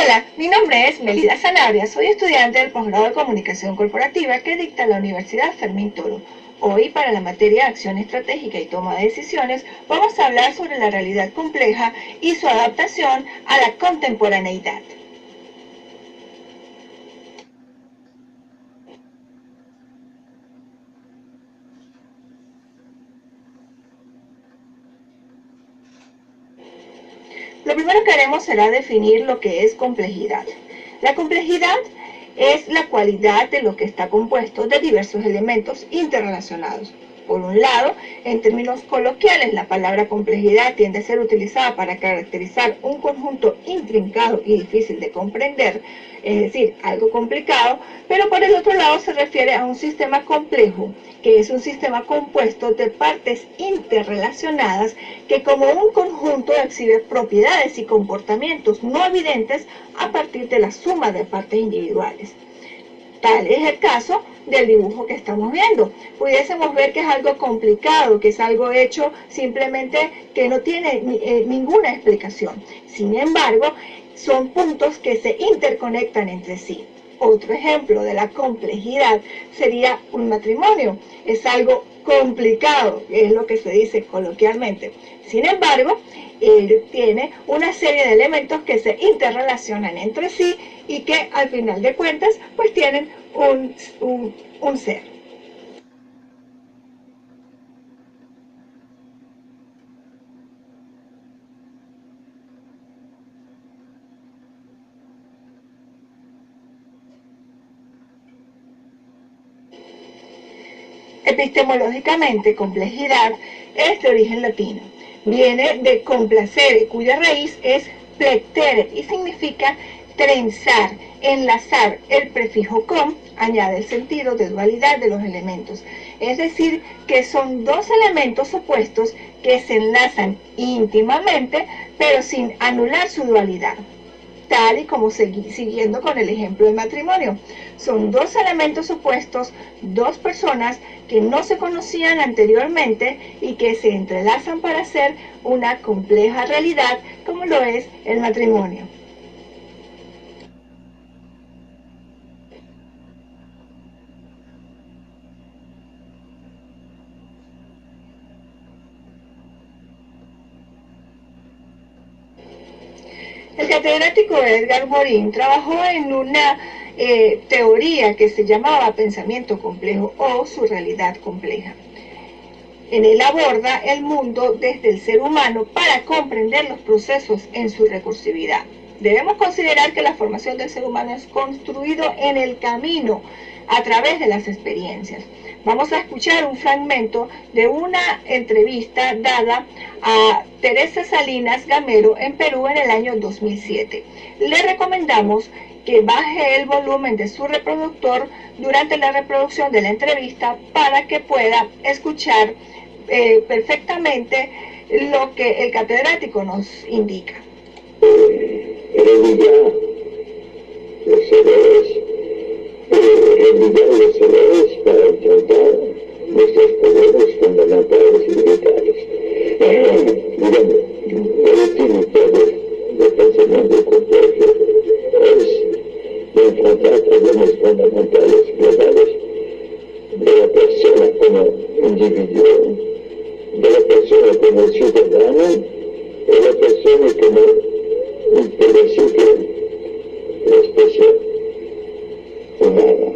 Hola, mi nombre es Melida Sanabria, soy estudiante del posgrado de Comunicación Corporativa que dicta la Universidad Fermín Toro. Hoy, para la materia de acción estratégica y toma de decisiones, vamos a hablar sobre la realidad compleja y su adaptación a la contemporaneidad. Lo primero que haremos será definir lo que es complejidad. La complejidad es la cualidad de lo que está compuesto de diversos elementos interrelacionados. Por un lado, en términos coloquiales, la palabra complejidad tiende a ser utilizada para caracterizar un conjunto intrincado y difícil de comprender, es decir, algo complicado, pero por el otro lado se refiere a un sistema complejo, que es un sistema compuesto de partes interrelacionadas que como un conjunto exhibe propiedades y comportamientos no evidentes a partir de la suma de partes individuales. Tal es el caso del dibujo que estamos viendo. Pudiésemos ver que es algo complicado, que es algo hecho simplemente que no tiene ninguna explicación. Sin embargo, son puntos que se interconectan entre sí. Otro ejemplo de la complejidad sería un matrimonio. Es algo complicado, es lo que se dice coloquialmente. Sin embargo, él tiene una serie de elementos que se interrelacionan entre sí y que al final de cuentas pues tienen un ser. Epistemológicamente, complejidad es de origen latino. Viene de complacere, cuya raíz es plectere y significa trenzar, enlazar. El prefijo com añade el sentido de dualidad de los elementos. Es decir, que son dos elementos opuestos que se enlazan íntimamente, pero sin anular su dualidad. Tal y como siguiendo con el ejemplo del matrimonio. Son dos elementos opuestos, dos personas que no se conocían anteriormente y que se entrelazan para hacer una compleja realidad como lo es el matrimonio. El catedrático Edgar Morin trabajó en una teoría que se llamaba pensamiento complejo o su realidad compleja. En él aborda el mundo desde el ser humano para comprender los procesos en su recursividad. Debemos considerar que la formación del ser humano es construido en el camino a través de las experiencias. Vamos a escuchar un fragmento de una entrevista dada a Teresa Salinas Gamero en Perú en el año 2007. Le recomendamos que baje el volumen de su reproductor durante la reproducción de la entrevista para que pueda escuchar perfectamente lo que el catedrático nos indica. Realidad, los errores, los errores para enfrentar nuestros poderes fundamentales y vitales. Digamos, la utilidad del pensamiento complejo es enfrentar problemas fundamentales globales de la persona como individuo, de la persona como ciudadano, de la persona como un pedacito de la especie humana.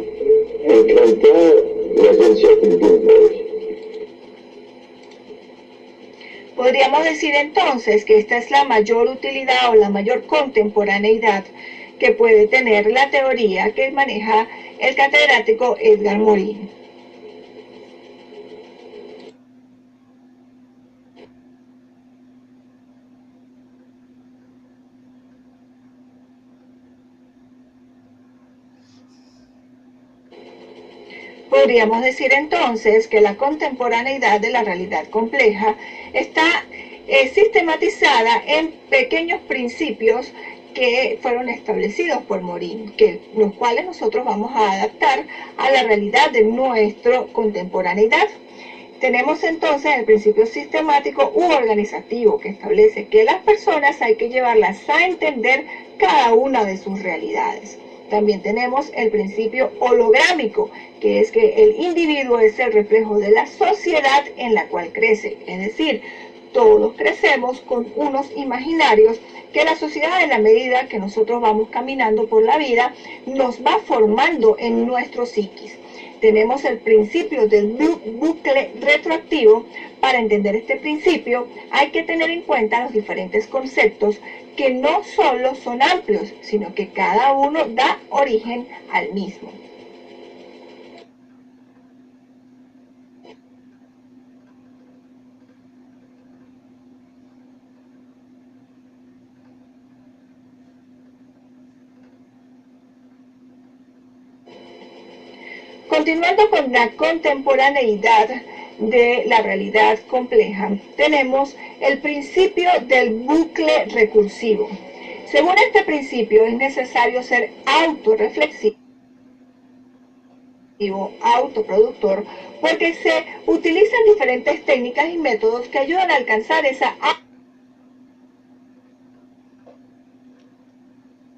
Enfrentar las incertidumbres. Podríamos decir entonces que esta es la mayor utilidad o la mayor contemporaneidad que puede tener la teoría que maneja el catedrático Edgar Morin. Podríamos decir entonces que la contemporaneidad de la realidad compleja está sistematizada en pequeños principios que fueron establecidos por Morin, los cuales nosotros vamos a adaptar a la realidad de nuestra contemporaneidad. Tenemos entonces el principio sistemático u organizativo que establece que las personas hay que llevarlas a entender cada una de sus realidades. También tenemos el principio holográmico, que es que el individuo es el reflejo de la sociedad en la cual crece. Es decir, todos crecemos con unos imaginarios que la sociedad, en la medida que nosotros vamos caminando por la vida, nos va formando en nuestro psiquis. Tenemos el principio del bucle retroactivo. Para entender este principio hay que tener en cuenta los diferentes conceptos que no solo son amplios, sino que cada uno da origen al mismo. Continuando con la contemporaneidad de la realidad compleja, tenemos el principio del bucle recursivo. Según este principio, es necesario ser autorreflexivo, autoproductor, porque se utilizan diferentes técnicas y métodos que ayudan a alcanzar esa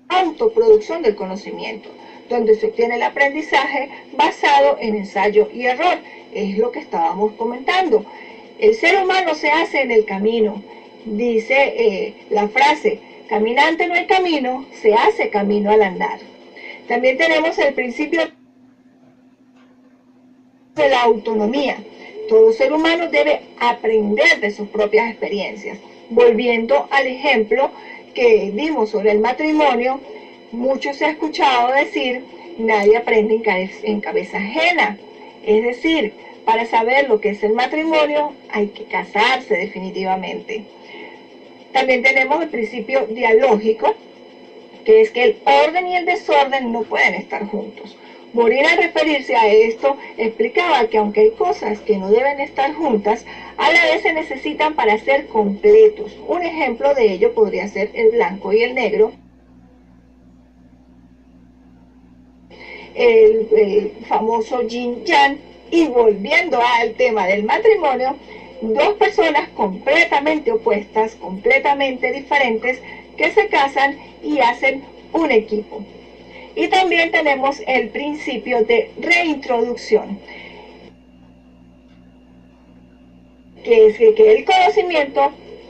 autoproducción del conocimiento, donde se obtiene el aprendizaje basado en ensayo y error. Es lo que estábamos comentando. El ser humano se hace en el camino. Dice la frase, caminante no hay camino, se hace camino al andar. También tenemos el principio de la autonomía. Todo ser humano debe aprender de sus propias experiencias. Volviendo al ejemplo que dimos sobre el matrimonio, mucho se ha escuchado decir, nadie aprende en cabeza ajena. Es decir, para saber lo que es el matrimonio hay que casarse definitivamente. También tenemos el principio dialógico, que es que el orden y el desorden no pueden estar juntos. Morir, al referirse a esto, explicaba que aunque hay cosas que no deben estar juntas, a la vez se necesitan para ser completos. Un ejemplo de ello podría ser el blanco y el negro, el famoso yin-yang. Y volviendo al tema del matrimonio, dos personas completamente opuestas, completamente diferentes, que se casan y hacen un equipo. Y también tenemos el principio de reintroducción, que es que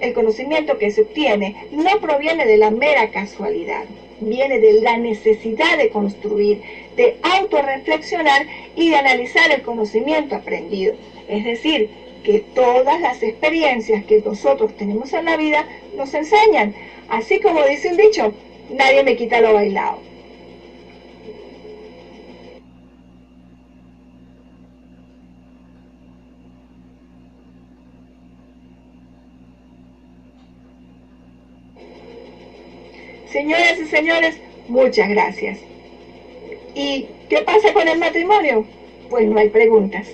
el conocimiento que se obtiene no proviene de la mera casualidad, viene de la necesidad de construir, de autorreflexionar y de analizar el conocimiento aprendido. Es decir, que todas las experiencias que nosotros tenemos en la vida nos enseñan. Así como dice un dicho, nadie me quita lo bailado. Señoras y señores, muchas gracias. ¿Y qué pasa con el matrimonio? Pues no hay preguntas.